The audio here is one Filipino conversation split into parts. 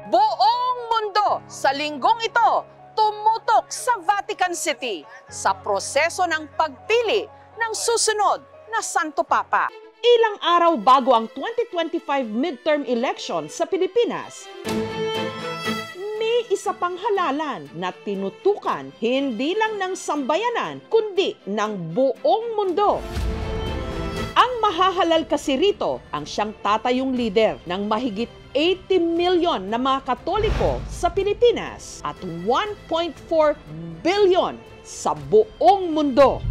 Buong mundo sa linggong ito tumutok sa Vatican City sa proseso ng pagpili ng susunod na Santo Papa. Ilang araw bago ang 2025 midterm election sa Pilipinas, may isa pang halalan na tinutukan hindi lang ng sambayanan kundi ng buong mundo. Ang mahahalal kasi rito ang siyang tatayong lider ng mahigit 80 milyon na mga Katoliko sa Pilipinas at 1.4 billion sa buong mundo.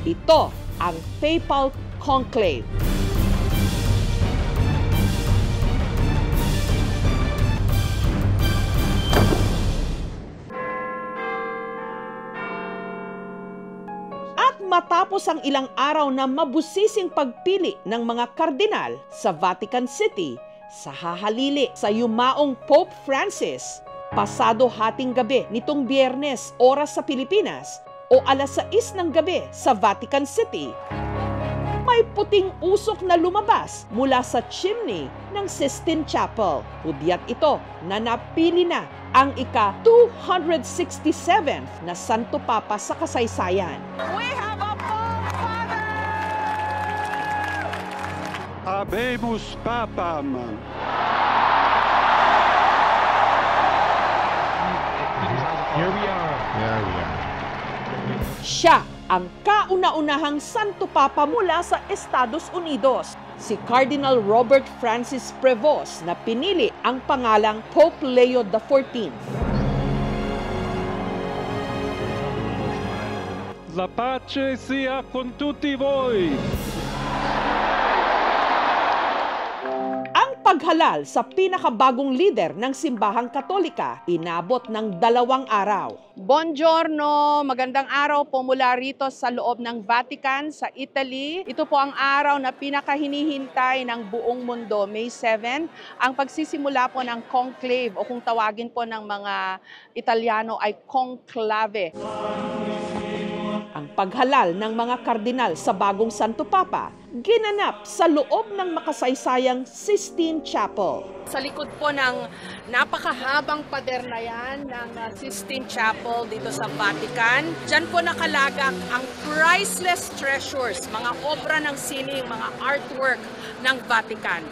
Ito ang Papal Conclave. Matapos ang ilang araw na mabusising pagpili ng mga kardinal sa Vatican City sa hahalili sa yumaong Pope Francis, pasado hating gabi nitong Biyernes oras sa Pilipinas o alas 6 ng gabi sa Vatican City, may puting usok na lumabas mula sa chimney ng Sistine Chapel. Hudyat ito na napili na ang ika-267th na Santo Papa sa kasaysayan. We have a Pope Father! Habemus Papam! Here we are. There we are. Siya ang kauna-unahang Santo Papa mula sa Estados Unidos, si Cardinal Robert Francis Prevost na pinili ang pangalang Pope Leo XIV. La pace sia con tutti voi! Ang paghalal sa pinakabagong lider ng simbahang Katolika inabot ng 2 araw. Buongiorno! Magandang araw po mula rito sa loob ng Vatican sa Italy. Ito po ang araw na pinakahinihintay ng buong mundo, May 7, ang pagsisimula po ng conclave o kung tawagin po ng mga Italiano ay conclave. Ang paghalal ng mga kardinal sa bagong Santo Papa ginanap sa loob ng makasaysayang Sistine Chapel. Sa likod po ng napakahabang pader na yan ng Sistine Chapel dito sa Vatican, dyan po nakalagak ang priceless treasures, mga obra ng sining, mga artwork ng Vatican.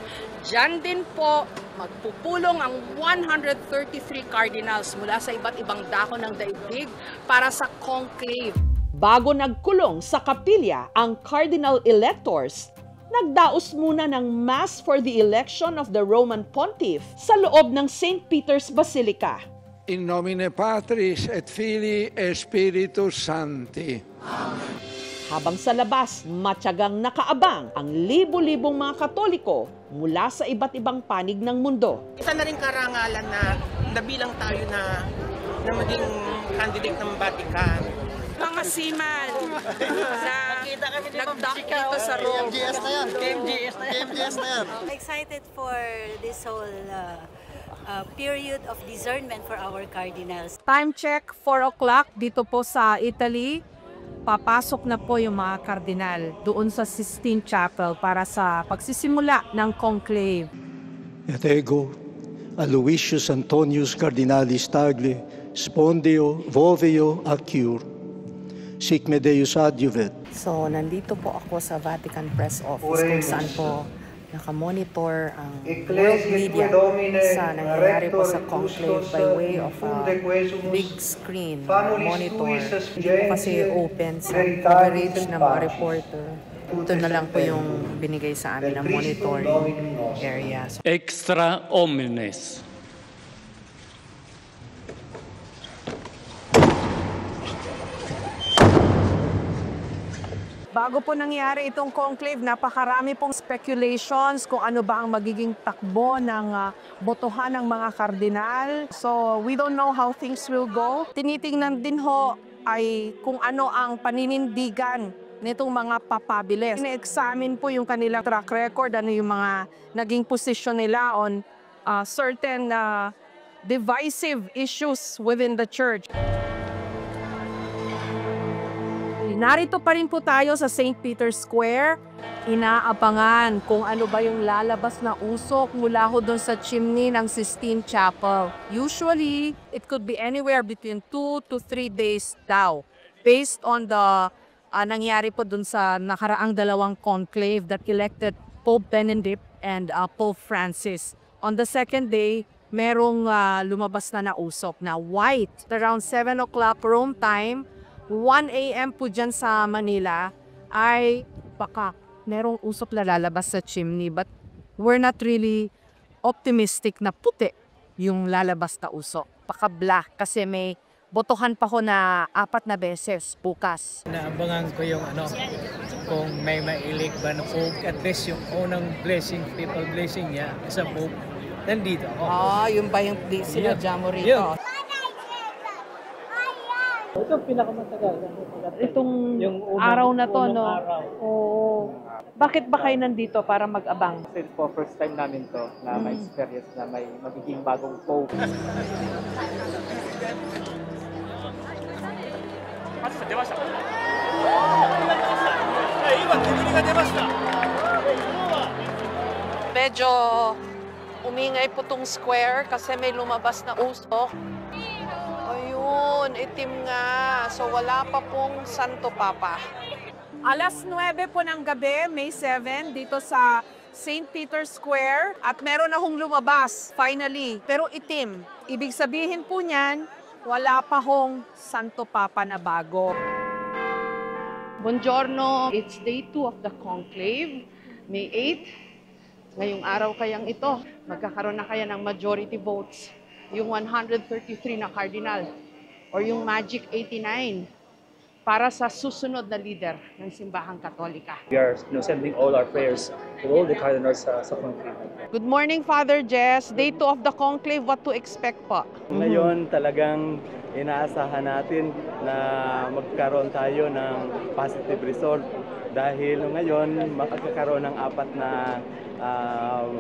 Diyan din po magpupulong ang 133 cardinals mula sa iba't ibang dako ng daigdig para sa conclave. Bago nagkulong sa kapilya ang cardinal electors, nagdaos muna ng Mass for the election of the Roman Pontiff sa loob ng St. Peter's Basilica. In nomine Patris et Filii et Spiritus Sancti. Amen. Habang sa labas, matyagang nakaabang ang libo-libong mga Katoliko mula sa iba't ibang panig ng mundo. Isa na rin karangalan na nabilang tayo na maging candidate ng Vatican. Mga seaman na nagdock dito sa Rome. KMGS na yan. Excited for this whole period of discernment for our cardinals. Time check, 4 o'clock dito po sa Italy. Papasok na po yung mga kardinal doon sa Sistine Chapel para sa pagsisimula ng conclave. Et ego, Aloysius Antonius Cardinalis Tagle, Spondio, Voveo, Acur, sic me Deus adjuvet. So, nandito po ako sa Vatican Press Office kung saan po nakamonitor ang world media sa nangyayari po sa conclave by way of a big screen monitor. Hindi po kasi open sa coverage ng mga reporter. Ito na lang po yung binigay sa amin ng monitoring area. Extra omnes. Bago po nangyari itong conclave, napakarami pong speculations kung ano ba ang magiging takbo ng botohan ng mga kardinal. So, we don't know how things will go. Tinitingnan din ho ay kung ano ang paninindigan nitong mga papabilis. Ine-examine po yung kanilang track record, ano yung mga naging position nila on certain divisive issues within the church. narito pa rin po tayo sa St. Peter's Square. Inaabangan kung ano ba yung lalabas na usok mula ho doon sa chimney ng Sistine Chapel. Usually, it could be anywhere between 2 to 3 days daw. Based on the nangyari po doon sa nakaraang dalawang conclave that elected Pope Benedict and Pope Francis. On the second day, merong lumabas na usok na white. Around 7 o'clock Rome time, 1 a.m. po dyan sa Manila, ay baka merong usok na lalabas sa chimney. But we're not really optimistic na puti yung lalabas na usok. Baka black kasi may botohan pa ko na 4 na beses bukas. Naabangan ko yung kung may mailig ba na Pope. At least yung unang blessing, people blessing niya sa Pope, nandito ako. Yung ba yung sinadya mo rito? Ito pinakamatagal. Itong yung araw na to, no? Araw. Oo. Bakit ba kayo nandito para mag-abang? Since po first time namin to na may experience na may magiging bagong Pope. Medyo umingay po tong square kasi may lumabas na usok. Ayun, itim nga. So wala pa pong Santo Papa. Alas 9 po ng gabi, May 7, dito sa St. Peter's Square. At meron na hong lumabas, finally. Pero itim. Ibig sabihin po niyan, wala pa hong Santo Papa na bago. Buongiorno, it's day 2 of the conclave, May 8. Ngayong araw kayang ito, magkakaroon na kaya ng majority votes. Yung 133 na cardinal or yung magic 89 para sa susunod na leader ng Simbahang Katolika. We are sending all our prayers to all the cardinals sa conclave. Good morning, Father Jess. Day 2 of the conclave, what to expect po? Ngayon talagang inaasahan natin na magkaroon tayo ng positive result dahil ngayon makakaroon ng 4 na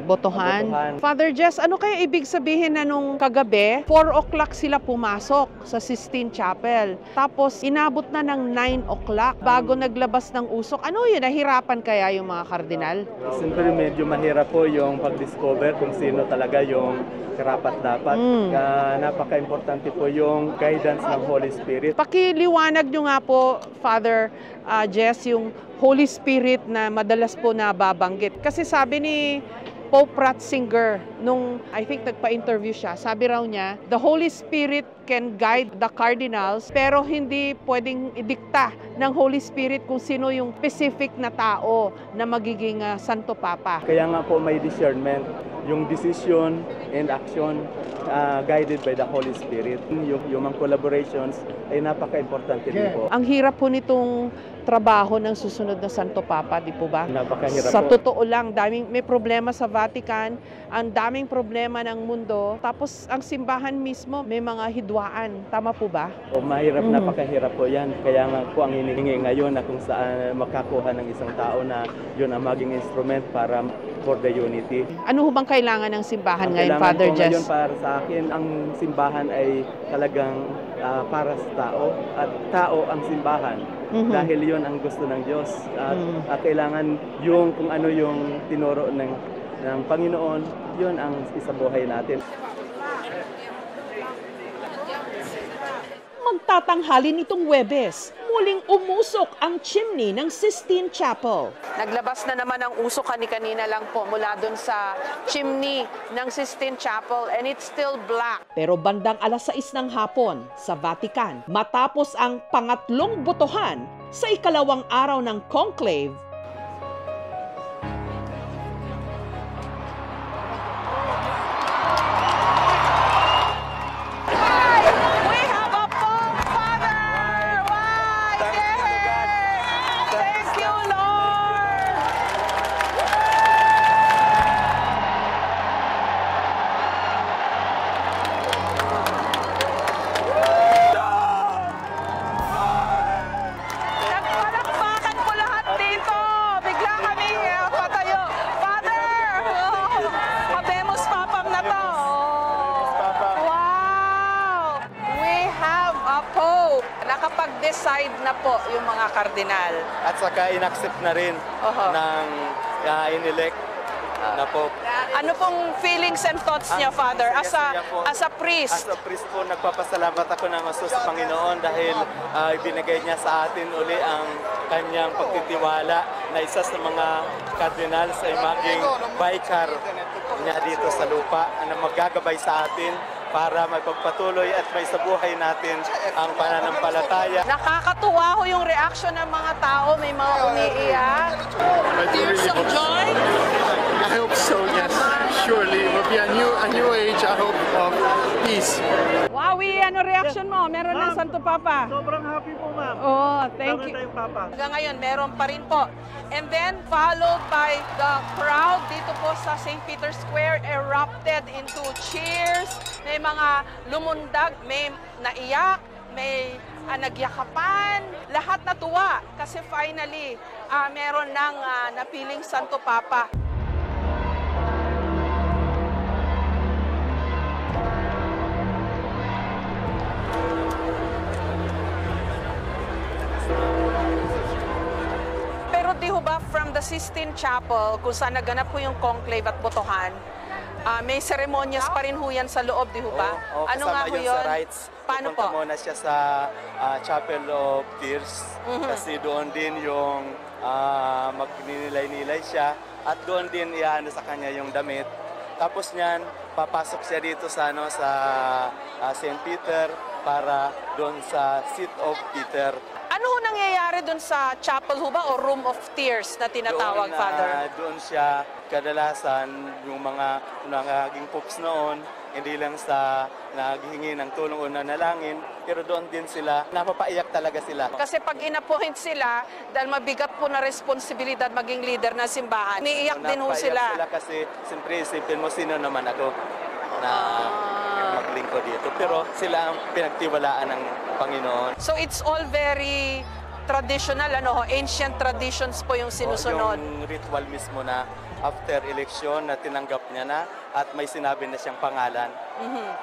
botohan. Father Jess, ano kaya ibig sabihin na nung kagabi, 4 o'clock sila pumasok sa Sistine Chapel. Tapos inabot na ng 9 o'clock bago naglabas ng usok. Ano yun? Nahirapan kaya yung mga kardinal? Siyempre medyo mahirap po yung pag-discover kung sino talaga yung karapat-dapat. Napaka-importante po yung guidance ng Holy Spirit. Pakiliwanag nyo nga po, Father Jess, yung Holy Spirit na madalas po nababanggit. Kasi sabi ni Pope Ratzinger, nung I think nagpa-interview siya, sabi raw niya, the Holy Spirit can guide the cardinals, pero hindi pwedeng idikta ng Holy Spirit kung sino yung specific na tao na magiging Santo Papa. Kaya nga po may discernment, yung decision and action guided by the Holy Spirit. Yung mga collaborations ay napaka-importante din po. Ang hirap po nitong trabaho ng susunod na Santo Papa, di po ba? Napakahirap Sa po. totoo lang, may problema sa Vatican, ang daming problema ng mundo, tapos ang simbahan mismo may mga hidwaan. Tama po ba? O mahirap, napakahirap po yan. Kaya nga po ang hinihingi ngayon na kung saan makakuha ng isang tao na yun ang maging instrument para for the unity. Ano ho bang kailangan ng simbahan ngayon, Kailangan Father po Jess? ngayon para sa akin, ang simbahan ay talagang para sa tao at tao ang simbahan. Dahil yun ang gusto ng Diyos. At kailangan yung kung ano yung tinuro ng Panginoon, yun ang isabuhay natin. Magtatanghalin itong Huwebes, muling umusok ang chimney ng Sistine Chapel. Naglabas na naman ang usok kanina lang po mula dun sa chimney ng Sistine Chapel and it's still black. Pero bandang alas 6 ng hapon sa Vatican, matapos ang pangatlong botohan sa ikalawang araw ng conclave, Nagpalakpakan po lahat dito! nakapag-decide na po yung mga kardinal. At saka inaccept na rin ng inelect na Pope. Ano pong feelings and thoughts niya, Father, as a priest? As a priest po, nagpapasalamat ako ng gusto sa Panginoon dahil ibinigay niya sa atin uli ang kanyang pagtitiwala na isa sa mga cardinals ay maging vicar niya dito sa lupa na maggagabay sa atin para magpagpatuloy at may sa buhay natin ang pananampalataya. Nakakatuwa ho yung reaction ng mga tao, may mga umiiyak. Tears of joy? I hope so, yes. Surely it will be a new age, I hope, of peace. Wowie, ano reaction mo? Meron ng Santo Papa? Sobrang happy po, ma'am. Oh, thank you. Hanggang ngayon, meron pa rin po. And then, followed by the crowd dito po sa St. Peter's Square, erupted into cheers. May mga lumundag, may naiyak, may nagyakapan. Lahat natuwa kasi finally, meron ng napiling Santo Papa. Di ho ba from the Sistine Chapel, kung saan naganap po yung conclave at botohan, may seremonyas pa rin ho yan sa loob, di ho ba? Ano nga ho yun? Sa rites. Paano po? Pupunta muna siya sa Chapel of Tears kasi doon din yung magninilay-nilay siya at doon din iano sa kanya yung damit. Tapos niyan, papasok siya dito sa St. Peter para doon sa Seat of Peter. Ano ho nangyayari doon sa chapel ho ba o Room of Tears na tinatawag, Father? Doon siya kadalasan yung mga naging popes noon, hindi lang sa naghihingi ng tulong o nanalangin, pero doon din sila, napapaiyak talaga sila. Kasi pag inappoint sila, dahil mabigat po na responsibilidad maging leader ng simbahan, niiyak din ho sila. Sila kasi, siyempre isipin mo, sino naman ako na maglingkod dito. Pero sila ang pinagtiwalaan ng Panginoon. So it's all very traditional, ancient traditions po yung sinusunod. Yung ritual mismo na after election na tinanggap niya na at may sinabi na siyang pangalan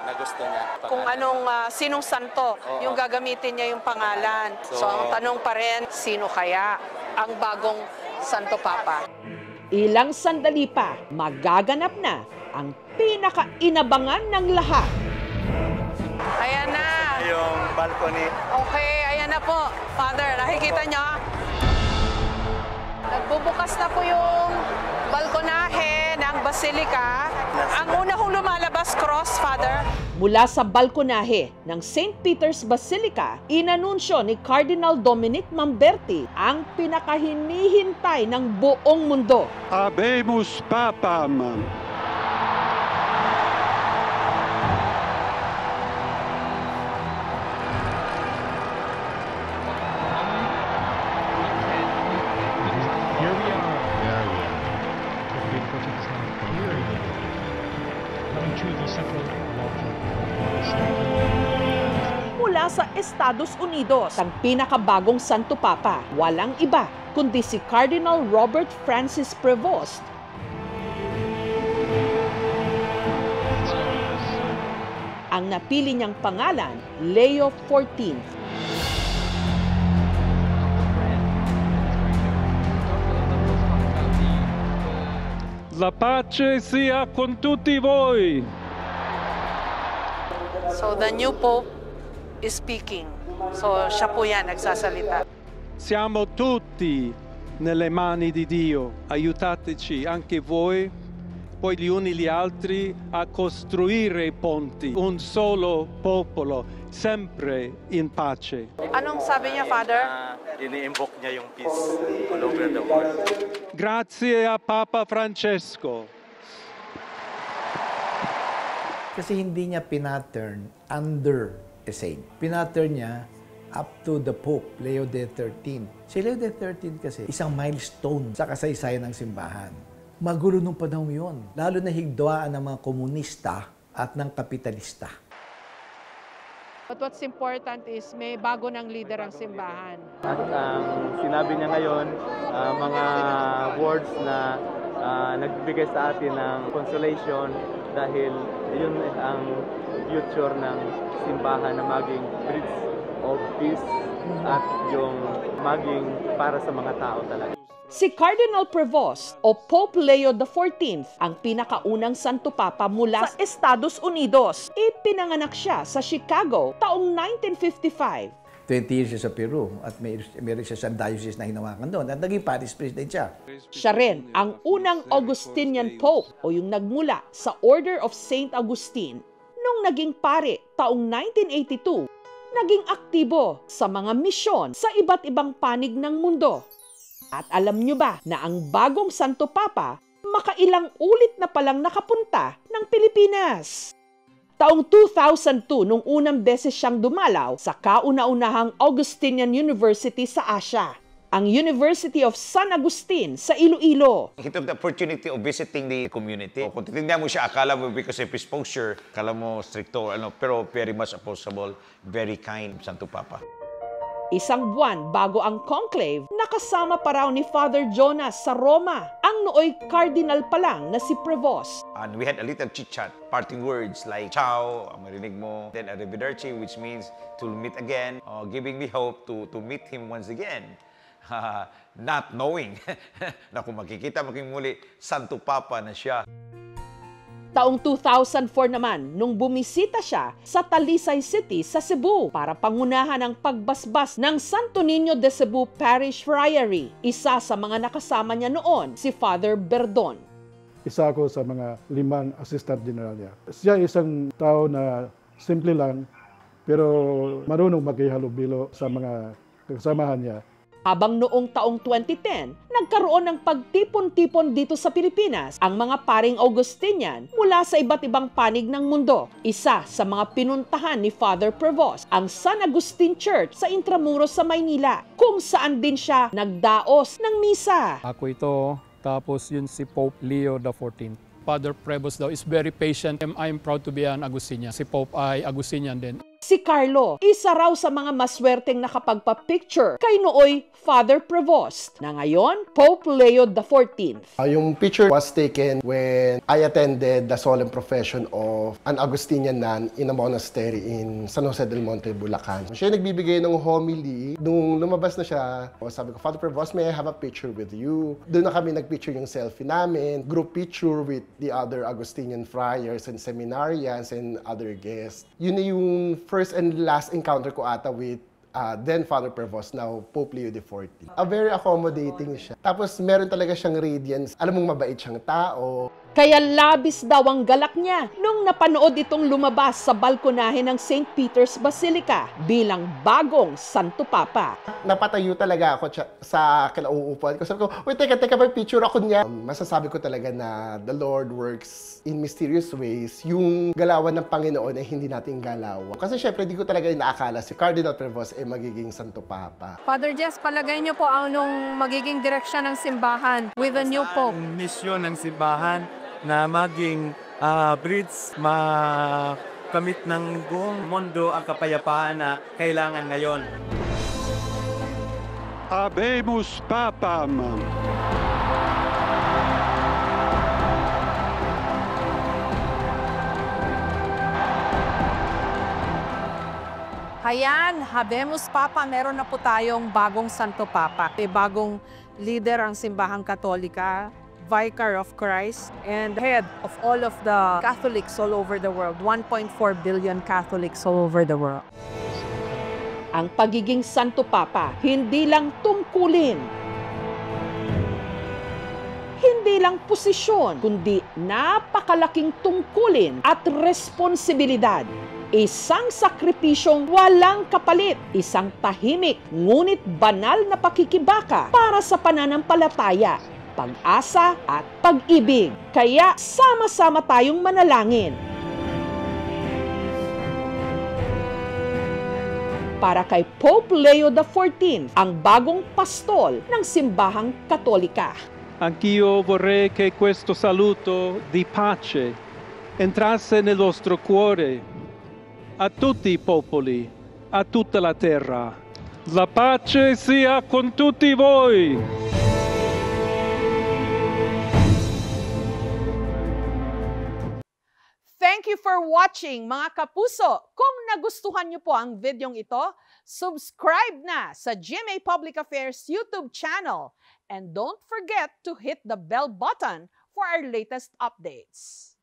na gusto niya. Pangalan. Kung sinong santo yung gagamitin niya yung pangalan. So ang tanong pa rin, sino kaya ang bagong Santo Papa? Ilang sandali pa, magaganap na ang pinaka-inabangan ng lahat. Ayan na. Yung balcony. Okay, ayan na po. Father, nakikita nyo? Nagbubukas na po yung balkonahe ng Basilica. Ang una hong lumalabas, cross, Father. Mula sa balkonahe ng St. Peter's Basilica, inanunsyo ni Cardinal Dominic Mamberti ang pinakahinihintay ng buong mundo. Habemus Papam. Mula sa Estados Unidos, ang pinakabagong Santo Papa, walang iba kundi si Cardinal Robert Francis Prevost. Ang napili niyang pangalan, Leo XIV. La pace sia con tutti voi. So the new Pope is speaking. So siya po yan, nagsasalita. Siamo tutti nelle mani di Dio. Aiutateci anche voi, poi gli uni gli altri, a costruire i ponti. Un solo popolo, sempre in pace. Anong sabi niya, Father? Ini-invoke niya yung peace all over the world. Grazie a Papa Francesco. Kasi hindi niya pinattern under a saint. Pinattern niya up to the Pope, Leo XIII. Si Leo XIII kasi isang milestone sa kasaysayan ng simbahan. Magulo nung panahon yun. Lalo na higdwaan ng mga komunista at ng kapitalista. But what's important is may bago ng leader ang simbahan. At sinabi niya ngayon, mga words na nagbigay sa atin ng consolation dahil yun ang future ng simbahan na maging bridge of peace at yung maging para sa mga tao talaga. Si Cardinal Prevost o Pope Leo XIV ang pinakaunang Santo Papa mula sa Estados Unidos. Ipinanganak siya sa Chicago taong 1955. 20 years siya sa Peru at meron siya sa diocese na hinawakan doon at naging parish president siya. Siya rin ang unang Augustinian Pope o yung nagmula sa Order of St. Augustine. Nung naging pare taong 1982, naging aktibo sa mga misyon sa iba't ibang panig ng mundo. At alam nyo ba na ang bagong Santo Papa makailang ulit na palang nakapunta ng Pilipinas? Taong 2002 nung unang beses siyang dumalaw sa kauna-unahang Augustinian University sa Asia, ang University of San Agustin sa Iloilo. He took the opportunity of visiting the community. Kung titignan mo siya, akala mo because of his posture, akala mo stricto, pero very much approachable, very kind, Santo Papa. Isang buwan bago ang conclave, nakasama pa raw ni Father Jonas sa Roma ang nooy cardinal pa lang na si Prevost. And we had a little chit-chat, parting words like, ciao, ang marinig mo, then arrivederci, which means to meet again, giving me hope to meet him once again. Not knowing na kung makikita maging muli, Santo Papa na siya. Taong 2004 naman, nung bumisita siya sa Talisay City sa Cebu para pangunahan ang pagbasbas ng Santo Niño de Cebu Parish Friary. Isa sa mga nakasama niya noon, si Father Berdon. Isa ako sa mga 5 assistant general niya. Siya isang tao na simple lang, pero marunong makihalubilo sa mga kasamahan niya. Habang noong taong 2010, nagkaroon ng pagtipon-tipon dito sa Pilipinas ang mga paring Augustinian mula sa iba't ibang panig ng mundo. Isa sa mga pinuntahan ni Father Prevost ang San Agustin Church sa Intramuros sa Maynila, kung saan din siya nagdaos ng misa. Ako ito, tapos yun si Pope Leo XIV. Father Prevost daw is very patient. I'm proud to be an Agustinian. Si Pope ay Agustinian din. Si Carlo, isa raw sa mga maswerteng nakapagpa-picture kay nooy Father Prevost, na ngayon Pope Leo XIV. Yung picture was taken when I attended the solemn profession of an Augustinian nun in a monastery in San Jose del Monte, Bulacan. Siya nagbibigay ng homily. Nung lumabas na siya, sabi ko, Father Prevost, may I have a picture with you? Doon na kami nagpicture yung selfie namin, group picture with the other Augustinian friars and seminarians and other guests. Yun na yung first and last encounter ko ata with then Father Prevost, now Pope Leo XIV. Very accommodating siya. Tapos meron talaga siyang radiance. Alam mong mabait siyang tao. Kaya labis daw ang galak niya nung napanood itong lumabas sa balkonahe ng St. Peter's Basilica bilang bagong Santo Papa. Napatayo talaga ako sa kinauupuan ko. Sabi ko, wait, teka, may picture ako niya. Masasabi ko talaga na the Lord works in mysterious ways. Yung galawan ng Panginoon ay hindi natin galawan. Kasi syempre, di ko talaga inaakala si Cardinal Prevost ay magiging Santo Papa. Father Jess, palagay niyo po anong magiging direksyon ng simbahan with the new Pope? Ang misyon ng simbahan na maging bridge, makamit ng buong mundo ang kapayapaan na kailangan ngayon. Habemus Papam. Hayan, Habemus Papa, meron na po tayong bagong Santo Papa. May bagong leader ang Simbahang Katolika, Vicar of Christ, and head of all of the Catholics all over the world. 1.4 billion Catholics all over the world. Ang pagiging Santo Papa, hindi lang tungkulin, hindi lang posisyon, kundi napakalaking tungkulin at responsibilidad. Isang sakripisyong walang kapalit, isang tahimik ngunit banal na pakikibaka para sa pananampalataya, pag-asa at pag-ibig. Kaya sama-sama tayong manalangin. Para kay Pope Leo XIV, ang bagong pastol ng Simbahang Katolika. Anch'io vorrei che questo saluto di pace entrasse nel vostro cuore, a tutti i popoli, a tutta la terra. La pace sia con tutti voi! Thank you for watching, mga kapuso. Kung nagustuhan niyo po ang videong ito, subscribe na sa GMA Public Affairs YouTube channel. And don't forget to hit the bell button for our latest updates.